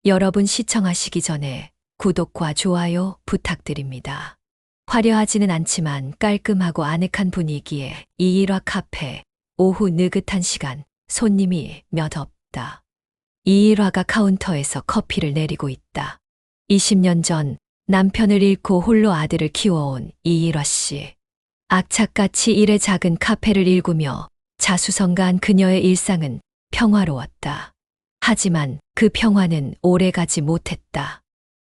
여러분 시청하시기 전에 구독과 좋아요 부탁드립니다. 화려하지는 않지만 깔끔하고 아늑한 분위기의 이일화 카페. 오후 느긋한 시간, 손님이 몇 없다. 이일화가 카운터에서 커피를 내리고 있다. 20년 전 남편을 잃고 홀로 아들을 키워온 이일화 씨. 악착같이 일의 작은 카페를 일구며 자수성가한 그녀의 일상은 평화로웠다. 하지만 그 평화는 오래가지 못했다.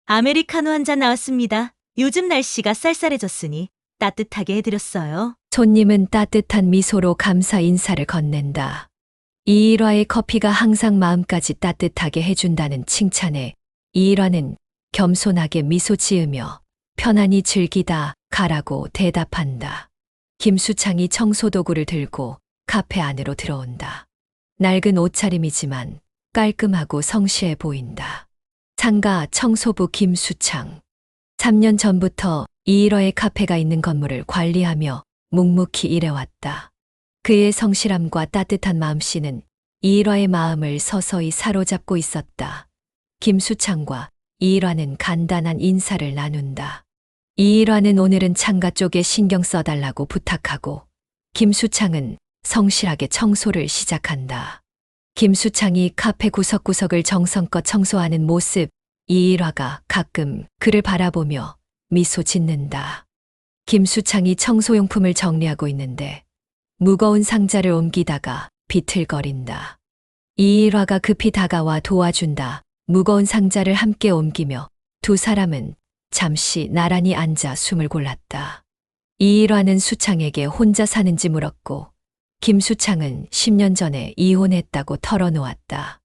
아메리카노 한 잔 나왔습니다. 요즘 날씨가 쌀쌀해졌으니 따뜻하게 해드렸어요. 손님은 따뜻한 미소로 감사 인사를 건넨다. 이일화의 커피가 항상 마음까지 따뜻하게 해준다는 칭찬에 이일화는 겸손하게 미소 지으며 편안히 즐기다 가라고 대답한다. 김수창이 청소도구를 들고 카페 안으로 들어온다. 낡은 옷차림이지만 깔끔하고 성실해 보인다. 상가 청소부 김수창. 3년 전부터 이일화의 카페가 있는 건물을 관리하며 묵묵히 일해왔다. 그의 성실함과 따뜻한 마음씨는 이일화의 마음을 서서히 사로잡고 있었다. 김수창과 이일화는 간단한 인사를 나눈다. 이일화는 오늘은 창가 쪽에 신경 써달라고 부탁하고 김수창은 성실하게 청소를 시작한다. 김수창이 카페 구석구석을 정성껏 청소하는 모습, 이일화가 가끔 그를 바라보며 미소 짓는다. 김수창이 청소용품을 정리하고 있는데 무거운 상자를 옮기다가 비틀거린다. 이일화가 급히 다가와 도와준다. 무거운 상자를 함께 옮기며 두 사람은 잠시 나란히 앉아 숨을 골랐다. 이일화는 수창에게 혼자 사는지 물었고 김수창은 10년 전에 이혼했다고 털어놓았다.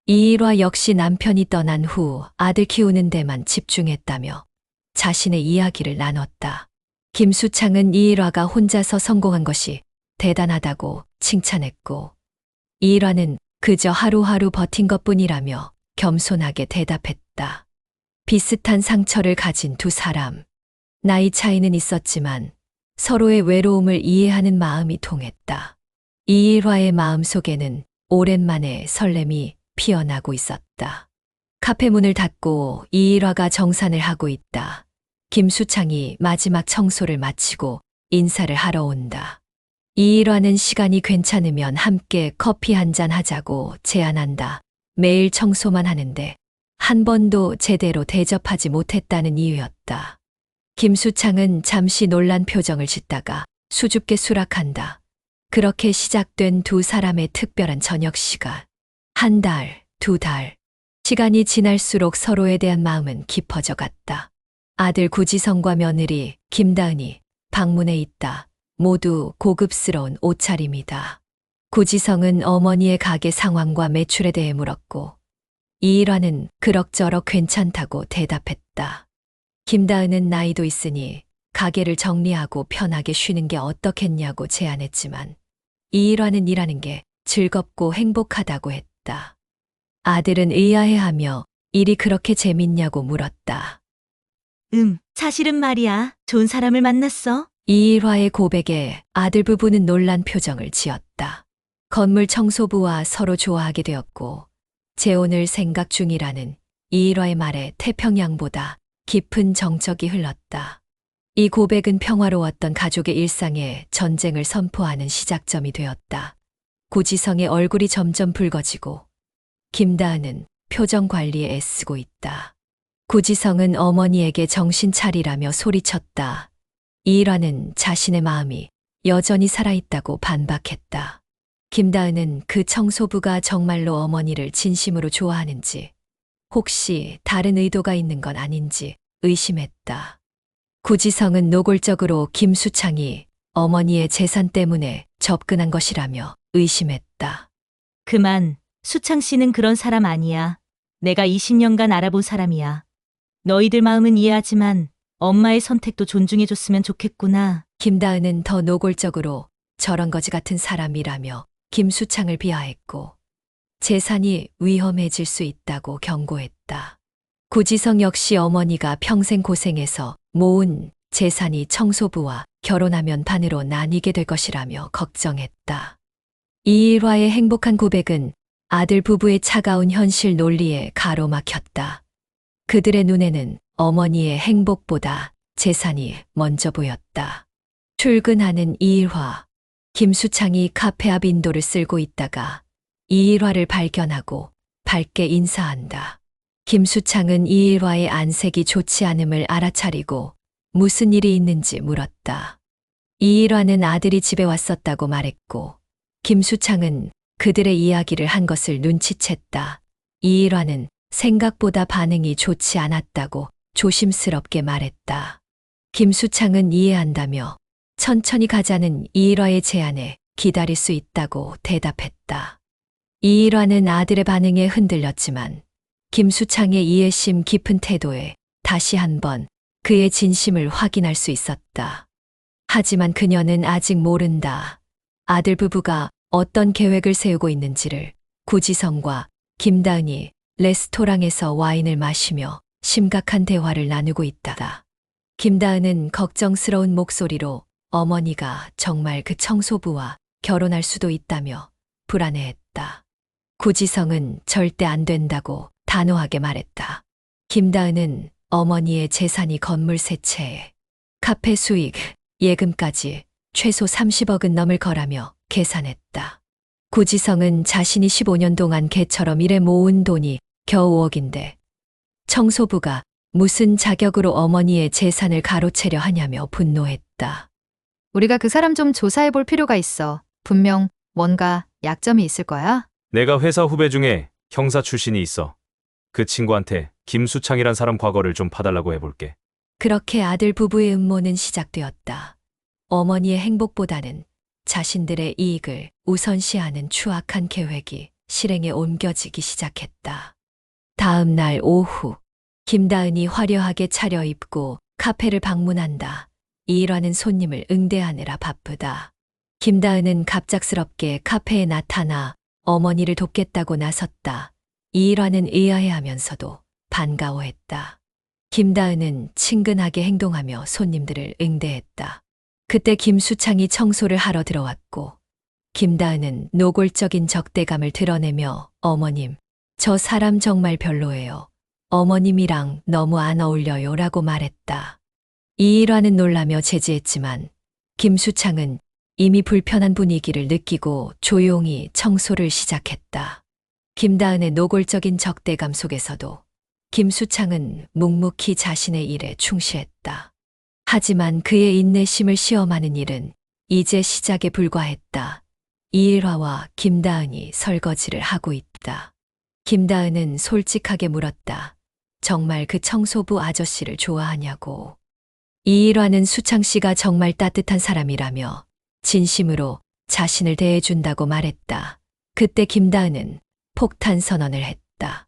이일화 역시 남편이 떠난 후 아들 키우는 데만 집중했다며 자신의 이야기를 나눴다. 김수창은 이일화가 혼자서 성공한 것이 대단하다고 칭찬했고 이일화는 그저 하루하루 버틴 것뿐이라며 겸손하게 대답했다. 비슷한 상처를 가진 두 사람. 나이 차이는 있었지만 서로의 외로움을 이해하는 마음이 통했다. 이일화의 마음속에는 오랜만에 설렘이 피어나고 있었다. 카페 문을 닫고 이일화가 정산을 하고 있다. 김수창이 마지막 청소를 마치고 인사를 하러 온다. 이일화는 시간이 괜찮으면 함께 커피 한잔 하자고 제안한다. 매일 청소만 하는데 한 번도 제대로 대접하지 못했다는 이유였다. 김수창은 잠시 놀란 표정을 짓다가 수줍게 수락한다. 그렇게 시작된 두 사람의 특별한 저녁 시간. 한 달, 두 달. 시간이 지날수록 서로에 대한 마음은 깊어져 갔다. 아들 구지성과 며느리 김다은이 방문해 있다. 모두 고급스러운 옷차림이다. 구지성은 어머니의 가게 상황과 매출에 대해 물었고 이일화는 그럭저럭 괜찮다고 대답했다. 김다은은 나이도 있으니 가게를 정리하고 편하게 쉬는 게 어떻겠냐고 제안했지만 이일화는 일하는 게 즐겁고 행복하다고 했다. 아들은 의아해하며 일이 그렇게 재밌냐고 물었다. 사실은 말이야. 좋은 사람을 만났어. 이일화의 고백에 아들 부부는 놀란 표정을 지었다. 건물 청소부와 서로 좋아하게 되었고 재혼을 생각 중이라는 이일화의 말에 태평양보다 깊은 정적이 흘렀다. 이 고백은 평화로웠던 가족의 일상에 전쟁을 선포하는 시작점이 되었다. 구지성의 얼굴이 점점 붉어지고 김다은은 표정 관리에 애쓰고 있다. 구지성은 어머니에게 정신 차리라며 소리쳤다. 이일화는 자신의 마음이 여전히 살아있다고 반박했다. 김다은은 그 청소부가 정말로 어머니를 진심으로 좋아하는지 혹시 다른 의도가 있는 건 아닌지 의심했다. 구지성은 노골적으로 김수창이 어머니의 재산 때문에 접근한 것이라며 의심했다. 그만. 수창 씨는 그런 사람 아니야. 내가 20년간 알아본 사람이야. 너희들 마음은 이해하지만 엄마의 선택도 존중해줬으면 좋겠구나. 김다은은 더 노골적으로 저런 거지 같은 사람이라며 김수창을 비하했고 재산이 위험해질 수 있다고 경고했다. 구지성 역시 어머니가 평생 고생해서 모은 재산이 청소부와 결혼하면 반으로 나뉘게 될 것이라며 걱정했다. 이일화의 행복한 고백은 아들 부부의 차가운 현실 논리에 가로막혔다. 그들의 눈에는 어머니의 행복보다 재산이 먼저 보였다. 출근하는 이일화. 김수창이 카페 앞 인도를 쓸고 있다가 이일화를 발견하고 밝게 인사한다. 김수창은 이일화의 안색이 좋지 않음을 알아차리고 무슨 일이 있는지 물었다. 이일화는 아들이 집에 왔었다고 말했고 김수창은 그들의 이야기를 한 것을 눈치챘다. 이일화는 생각보다 반응이 좋지 않았다고 조심스럽게 말했다. 김수창은 이해한다며 천천히 가자는 이일화의 제안에 기다릴 수 있다고 대답했다. 이일화는 아들의 반응에 흔들렸지만 김수창의 이해심 깊은 태도에 다시 한번 그의 진심을 확인할 수 있었다. 하지만 그녀는 아직 모른다. 아들 부부가 어떤 계획을 세우고 있는지를. 구지성과 김다은이 레스토랑에서 와인을 마시며 심각한 대화를 나누고 있다. 김다은은 걱정스러운 목소리로 어머니가 정말 그 청소부와 결혼할 수도 있다며 불안해했다. 구지성은 절대 안 된다고 단호하게 말했다. 김다은은 어머니의 재산이 건물 세 채에 카페 수익, 예금까지 최소 30억은 넘을 거라며 계산했다. 구지성은 자신이 15년 동안 개처럼 일해 모은 돈이 겨우 5억인데 청소부가 무슨 자격으로 어머니의 재산을 가로채려 하냐며 분노했다. 우리가 그 사람 좀 조사해 볼 필요가 있어. 분명 뭔가 약점이 있을 거야. 내가 회사 후배 중에 형사 출신이 있어. 그 친구한테 김수창이란 사람 과거를 좀 봐달라고 해볼게. 그렇게 아들 부부의 음모는 시작되었다. 어머니의 행복보다는 자신들의 이익을 우선시하는 추악한 계획이 실행에 옮겨지기 시작했다. 다음 날 오후, 김다은이 화려하게 차려입고 카페를 방문한다. 이일화는 손님을 응대하느라 바쁘다. 김다은은 갑작스럽게 카페에 나타나 어머니를 돕겠다고 나섰다. 이일화는 의아해하면서도 반가워했다. 김다은은 친근하게 행동하며 손님들을 응대했다. 그때 김수창이 청소를 하러 들어왔고 김다은은 노골적인 적대감을 드러내며 어머님, 저 사람 정말 별로예요. 어머님이랑 너무 안 어울려요 라고 말했다. 이일화는 놀라며 제지했지만 김수창은 이미 불편한 분위기를 느끼고 조용히 청소를 시작했다. 김다은의 노골적인 적대감 속에서도 김수창은 묵묵히 자신의 일에 충실했다. 하지만 그의 인내심을 시험하는 일은 이제 시작에 불과했다. 이일화와 김다은이 설거지를 하고 있다. 김다은은 솔직하게 물었다. 정말 그 청소부 아저씨를 좋아하냐고. 이일화는 수창 씨가 정말 따뜻한 사람이라며 진심으로 자신을 대해준다고 말했다. 그때 김다은은 폭탄 선언을 했다.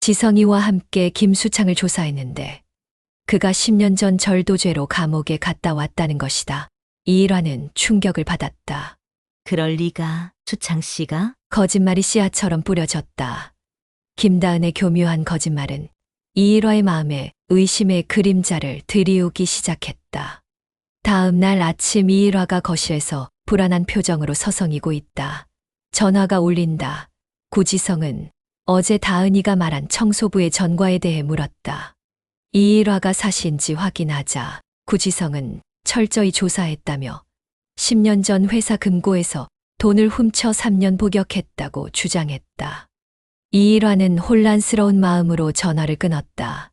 지성이와 함께 김수창을 조사했는데 그가 10년 전 절도죄로 감옥에 갔다 왔다는 것이다. 이일화는 충격을 받았다. 그럴 리가, 수창 씨가? 거짓말이 씨앗처럼 뿌려졌다. 김다은의 교묘한 거짓말은 이일화의 마음에 의심의 그림자를 들이우기 시작했다. 다음 날 아침 이일화가 거실에서 불안한 표정으로 서성이고 있다. 전화가 울린다. 구지성은 어제 다은이가 말한 청소부의 전과에 대해 물었다. 이일화가 사실인지 확인하자 구지성은 철저히 조사했다며 10년 전 회사 금고에서 돈을 훔쳐 3년 복역했다고 주장했다. 이일화는 혼란스러운 마음으로 전화를 끊었다.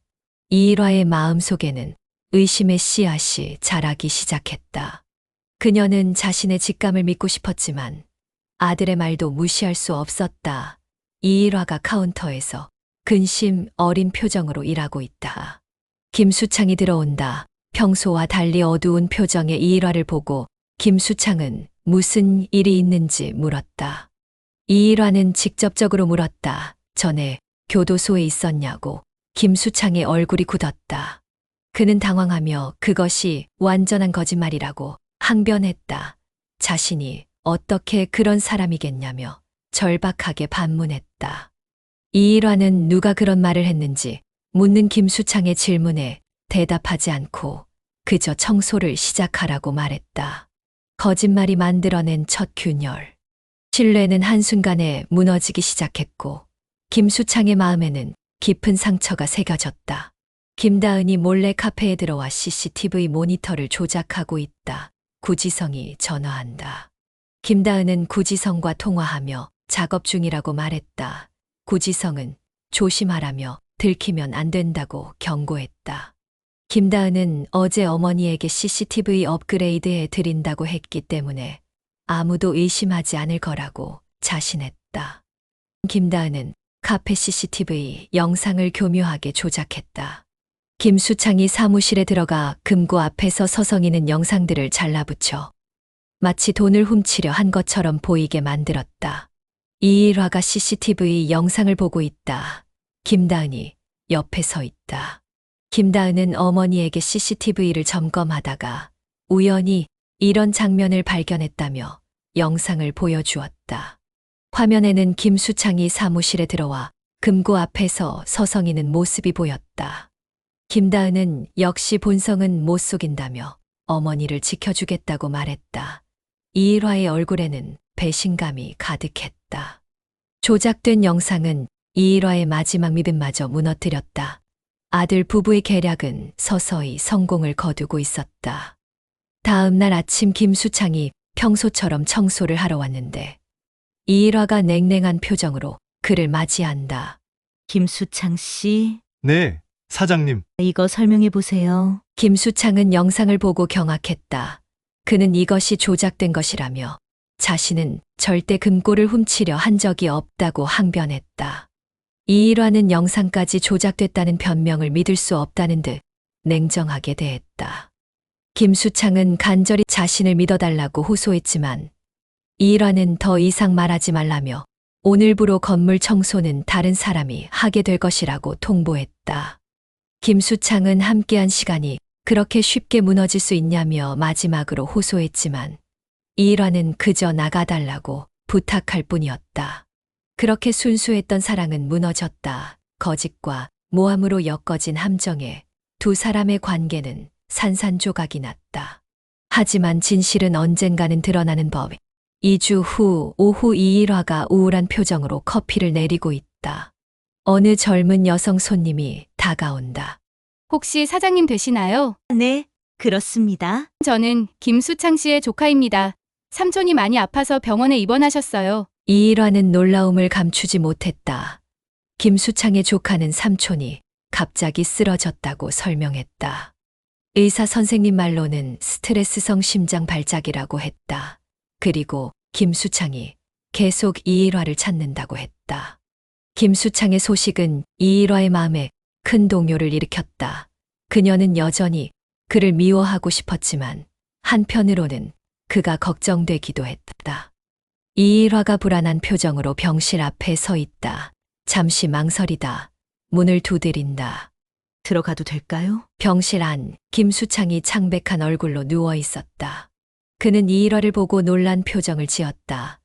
이일화의 마음속에는 의심의 씨앗이 자라기 시작했다. 그녀는 자신의 직감을 믿고 싶었지만 아들의 말도 무시할 수 없었다. 이일화가 카운터에서 근심 어린 표정으로 일하고 있다. 김수창이 들어온다. 평소와 달리 어두운 표정의 이일화를 보고 김수창은 무슨 일이 있는지 물었다. 이일화는 직접적으로 물었다. 전에 교도소에 있었냐고. 김수창의 얼굴이 굳었다. 그는 당황하며 그것이 완전한 거짓말이라고 항변했다. 자신이 어떻게 그런 사람이겠냐며 절박하게 반문했다. 이일화는 누가 그런 말을 했는지 묻는 김수창의 질문에 대답하지 않고 그저 청소를 시작하라고 말했다. 거짓말이 만들어낸 첫 균열. 신뢰는 한순간에 무너지기 시작했고 김수창의 마음에는 깊은 상처가 새겨졌다. 김다은이 몰래 카페에 들어와 CCTV 모니터를 조작하고 있다. 구지성이 전화한다. 김다은은 구지성과 통화하며 작업 중이라고 말했다. 구지성은 조심하라며 들키면 안 된다고 경고했다. 김다은은 어제 어머니에게 CCTV 업그레이드해 드린다고 했기 때문에 아무도 의심하지 않을 거라고 자신했다. 김다은은 카페 CCTV 영상을 교묘하게 조작했다. 김수창이 사무실에 들어가 금고 앞에서 서성이는 영상들을 잘라붙여 마치 돈을 훔치려 한 것처럼 보이게 만들었다. 이일화가 CCTV 영상을 보고 있다. 김다은이 옆에 서 있다. 김다은은 어머니에게 CCTV를 점검하다가 우연히 이런 장면을 발견했다며 영상을 보여주었다. 화면에는 김수창이 사무실에 들어와 금고 앞에서 서성이는 모습이 보였다. 김다은은 역시 본성은 못 속인다며 어머니를 지켜주겠다고 말했다. 이일화의 얼굴에는 배신감이 가득했다. 조작된 영상은 이일화의 마지막 믿음마저 무너뜨렸다. 아들 부부의 계략은 서서히 성공을 거두고 있었다. 다음 날 아침 김수창이 평소처럼 청소를 하러 왔는데 이일화가 냉랭한 표정으로 그를 맞이한다. 김수창 씨, 네, 사장님. 이거 설명해 보세요. 김수창은 영상을 보고 경악했다. 그는 이것이 조작된 것이라며 자신은 절대 금고를 훔치려 한 적이 없다고 항변했다. 이일화는 영상까지 조작됐다는 변명을 믿을 수 없다는 듯 냉정하게 대했다. 김수창은 간절히 자신을 믿어달라고 호소했지만 이일화는 더 이상 말하지 말라며 오늘부로 건물 청소는 다른 사람이 하게 될 것이라고 통보했다. 김수창은 함께한 시간이 그렇게 쉽게 무너질 수 있냐며 마지막으로 호소했지만 이일화는 그저 나가달라고 부탁할 뿐이었다. 그렇게 순수했던 사랑은 무너졌다. 거짓과 모함으로 엮어진 함정에 두 사람의 관계는 산산조각이 났다. 하지만 진실은 언젠가는 드러나는 법. 2주 후 오후 이일화가 우울한 표정으로 커피를 내리고 있다. 어느 젊은 여성 손님이 다가온다. 혹시 사장님 되시나요? 네, 그렇습니다. 저는 김수창 씨의 조카입니다. 삼촌이 많이 아파서 병원에 입원하셨어요. 이일화는 놀라움을 감추지 못했다. 김수창의 조카는 삼촌이 갑자기 쓰러졌다고 설명했다. 의사 선생님 말로는 스트레스성 심장 발작이라고 했다. 그리고 김수창이 계속 이일화를 찾는다고 했다. 김수창의 소식은 이일화의 마음에 큰 동요를 일으켰다. 그녀는 여전히 그를 미워하고 싶었지만 한편으로는 그가 걱정되기도 했다. 이일화가 불안한 표정으로 병실 앞에 서 있다. 잠시 망설이다. 문을 두드린다. 들어가도 될까요? 병실 안 김수창이 창백한 얼굴로 누워 있었다. 그는 이일화를 보고 놀란 표정을 지었다.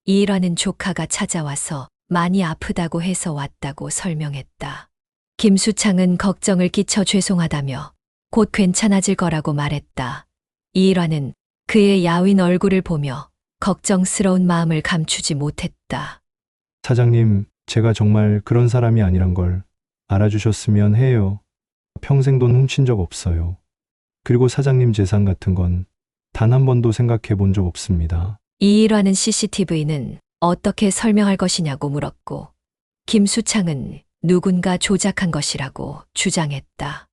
이일화는 조카가 찾아와서 많이 아프다고 해서 왔다고 설명했다. 김수창은 걱정을 끼쳐 죄송하다며 곧 괜찮아질 거라고 말했다. 이일화는 그의 야윈 얼굴을 보며 걱정스러운 마음을 감추지 못했다. 사장님, 제가 정말 그런 사람이 아니란 걸 알아주셨으면 해요. 평생 돈 훔친 적 없어요. 그리고 사장님 재산 같은 건 단 한 번도 생각해 본 적 없습니다. 이일화는 CCTV는 어떻게 설명할 것이냐고 물었고 김수창은 누군가 조작한 것이라고 주장했다.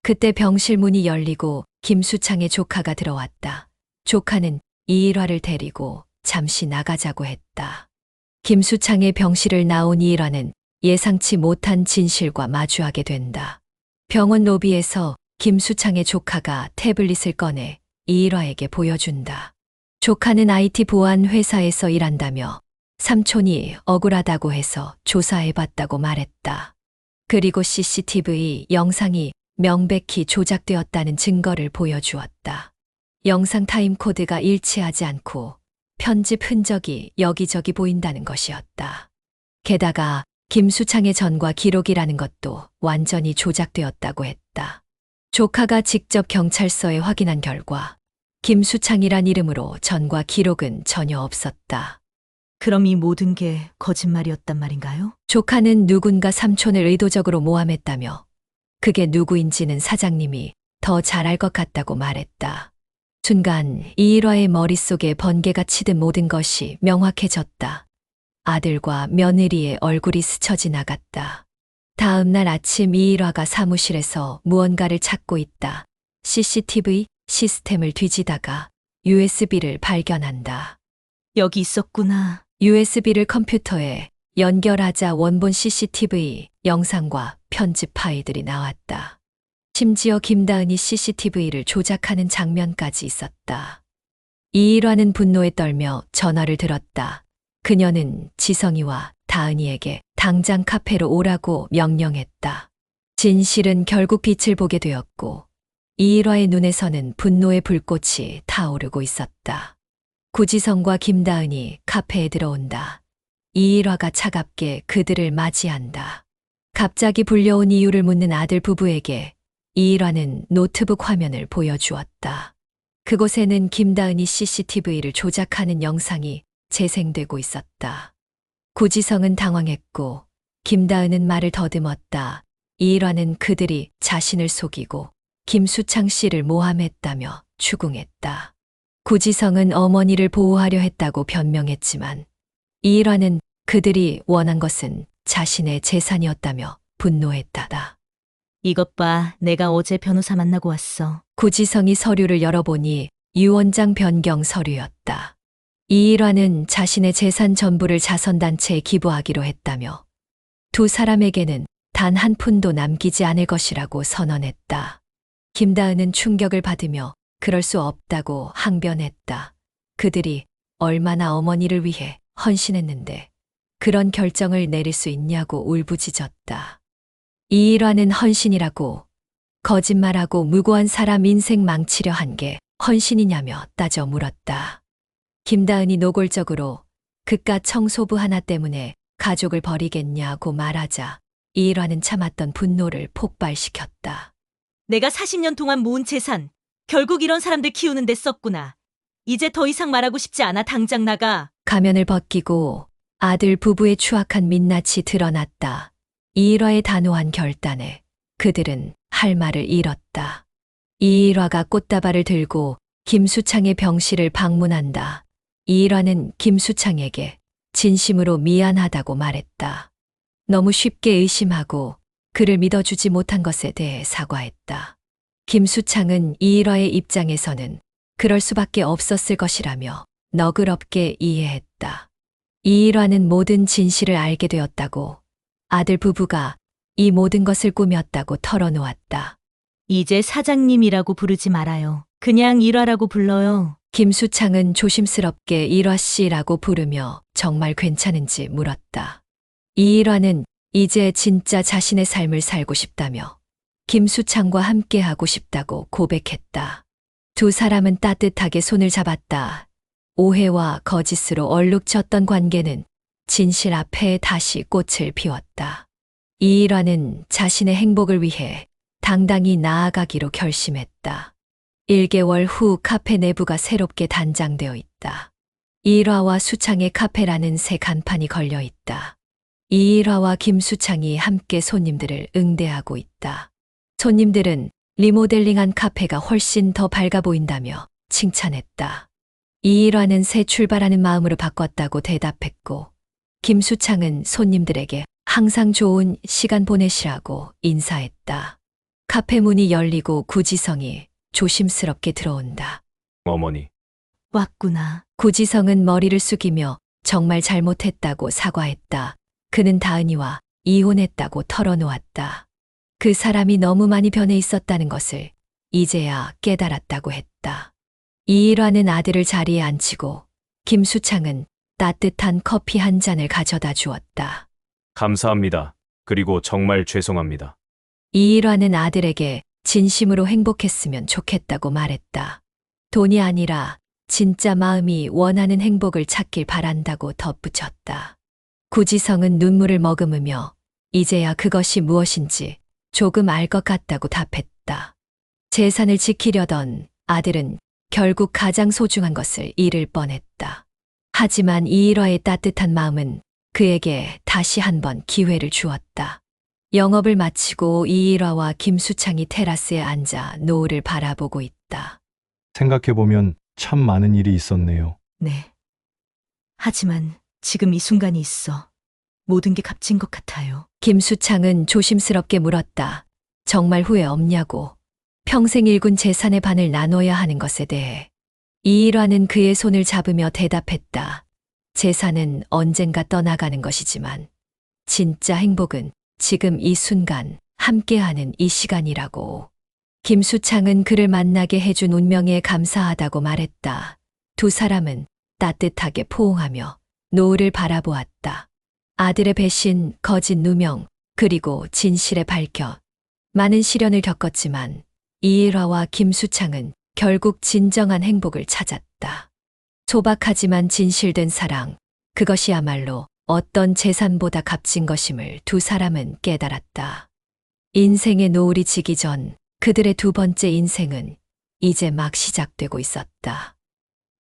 그때 병실 문이 열리고 김수창의 조카가 들어왔다. 조카는 이일화를 데리고 잠시 나가자고 했다. 김수창의 병실을 나온 이일화는 예상치 못한 진실과 마주하게 된다. 병원 로비에서 김수창의 조카가 태블릿을 꺼내 이일화에게 보여준다. 조카는 IT 보안 회사에서 일한다며 삼촌이 억울하다고 해서 조사해봤다고 말했다. 그리고 CCTV 영상이 명백히 조작되었다는 증거를 보여주었다. 영상 타임코드가 일치하지 않고 편집 흔적이 여기저기 보인다는 것이었다. 게다가 김수창의 전과 기록이라는 것도 완전히 조작되었다고 했다. 조카가 직접 경찰서에 확인한 결과 김수창이란 이름으로 전과 기록은 전혀 없었다. 그럼 이 모든 게 거짓말이었단 말인가요? 조카는 누군가 삼촌을 의도적으로 모함했다며 그게 누구인지는 사장님이 더 잘 알 것 같다고 말했다. 순간 이일화의 머릿속에 번개가 치듯 모든 것이 명확해졌다. 아들과 며느리의 얼굴이 스쳐 지나갔다. 다음 날 아침 이일화가 사무실에서 무언가를 찾고 있다. CCTV 시스템을 뒤지다가 USB를 발견한다. 여기 있었구나. USB를 컴퓨터에 연결하자 원본 CCTV 영상과 편집 파일들이 나왔다. 심지어 김다은이 CCTV를 조작하는 장면까지 있었다. 이일화는 분노에 떨며 전화를 들었다. 그녀는 지성이와 다은이에게 당장 카페로 오라고 명령했다. 진실은 결국 빛을 보게 되었고 이일화의 눈에서는 분노의 불꽃이 타오르고 있었다. 구지성과 김다은이 카페에 들어온다. 이일화가 차갑게 그들을 맞이한다. 갑자기 불려온 이유를 묻는 아들 부부에게 이일화는 노트북 화면을 보여주었다. 그곳에는 김다은이 CCTV를 조작하는 영상이 재생되고 있었다. 구지성은 당황했고 김다은은 말을 더듬었다. 이일화는 그들이 자신을 속이고 김수창 씨를 모함했다며 추궁했다. 구지성은 어머니를 보호하려 했다고 변명했지만 이일화는 그들이 원한 것은 자신의 재산이었다며 분노했다. 이것 봐, 내가 어제 변호사 만나고 왔어. 구지성이 서류를 열어보니 유언장 변경 서류였다. 이일화는 자신의 재산 전부를 자선단체에 기부하기로 했다며 두 사람에게는 단 한 푼도 남기지 않을 것이라고 선언했다. 김다은은 충격을 받으며 그럴 수 없다고 항변했다. 그들이 얼마나 어머니를 위해 헌신했는데 그런 결정을 내릴 수 있냐고 울부짖었다. 이일화는 헌신이라고 거짓말하고 무고한 사람 인생 망치려 한 게 헌신이냐며 따져 물었다. 김다은이 노골적으로 그깟 청소부 하나 때문에 가족을 버리겠냐고 말하자 이일화는 참았던 분노를 폭발시켰다. 내가 40년 동안 모은 재산, 결국 이런 사람들 키우는 데 썼구나. 이제 더 이상 말하고 싶지 않아. 당장 나가. 가면을 벗기고 아들 부부의 추악한 민낯이 드러났다. 이일화의 단호한 결단에 그들은 할 말을 잃었다. 이일화가 꽃다발을 들고 김수창의 병실을 방문한다. 이일화는 김수창에게 진심으로 미안하다고 말했다. 너무 쉽게 의심하고 그를 믿어주지 못한 것에 대해 사과했다. 김수창은 이일화의 입장에서는 그럴 수밖에 없었을 것이라며 너그럽게 이해했다. 이일화는 모든 진실을 알게 되었다고 아들 부부가 이 모든 것을 꾸몄다고 털어놓았다. 이제 사장님이라고 부르지 말아요. 그냥 일화라고 불러요. 김수창은 조심스럽게 일화 씨라고 부르며 정말 괜찮은지 물었다. 이일화는 이제 진짜 자신의 삶을 살고 싶다며 김수창과 함께하고 싶다고 고백했다. 두 사람은 따뜻하게 손을 잡았다. 오해와 거짓으로 얼룩졌던 관계는 진실 앞에 다시 꽃을 피웠다. 이일화는 자신의 행복을 위해 당당히 나아가기로 결심했다. 1개월 후 카페 내부가 새롭게 단장되어 있다. 이일화와 수창의 카페라는 새 간판이 걸려 있다. 이일화와 김수창이 함께 손님들을 응대하고 있다. 손님들은 리모델링한 카페가 훨씬 더 밝아 보인다며 칭찬했다. 이일화는 새 출발하는 마음으로 바꿨다고 대답했고, 김수창은 손님들에게 항상 좋은 시간 보내시라고 인사했다. 카페 문이 열리고 구지성이 조심스럽게 들어온다. 어머니, 왔구나. 구지성은 머리를 숙이며 정말 잘못했다고 사과했다. 그는 다은이와 이혼했다고 털어놓았다. 그 사람이 너무 많이 변해 있었다는 것을 이제야 깨달았다고 했다. 이일화는 아들을 자리에 앉히고 김수창은 따뜻한 커피 한 잔을 가져다 주었다. 감사합니다. 그리고 정말 죄송합니다. 이일화는 아들에게 진심으로 행복했으면 좋겠다고 말했다. 돈이 아니라 진짜 마음이 원하는 행복을 찾길 바란다고 덧붙였다. 구지성은 눈물을 머금으며 이제야 그것이 무엇인지 조금 알 것 같다고 답했다. 재산을 지키려던 아들은 결국 가장 소중한 것을 잃을 뻔했다. 하지만 이일화의 따뜻한 마음은 그에게 다시 한번 기회를 주었다. 영업을 마치고 이일화와 김수창이 테라스에 앉아 노을을 바라보고 있다. 생각해보면 참 많은 일이 있었네요. 네. 하지만 지금 이 순간이 있어. 모든 게 값진 것 같아요. 김수창은 조심스럽게 물었다. 정말 후회 없냐고. 평생 일군 재산의 반을 나눠야 하는 것에 대해. 이일화는 그의 손을 잡으며 대답했다. 재산은 언젠가 떠나가는 것이지만 진짜 행복은 지금 이 순간 함께하는 이 시간이라고. 김수창은 그를 만나게 해준 운명에 감사하다고 말했다. 두 사람은 따뜻하게 포옹하며 노을을 바라보았다. 아들의 배신, 거짓 누명, 그리고 진실의 발견. 많은 시련을 겪었지만 이일화와 김수창은 결국 진정한 행복을 찾았다. 소박하지만 진실된 사랑, 그것이야말로 어떤 재산보다 값진 것임을 두 사람은 깨달았다. 인생의 노을이 지기 전 그들의 두 번째 인생은 이제 막 시작되고 있었다.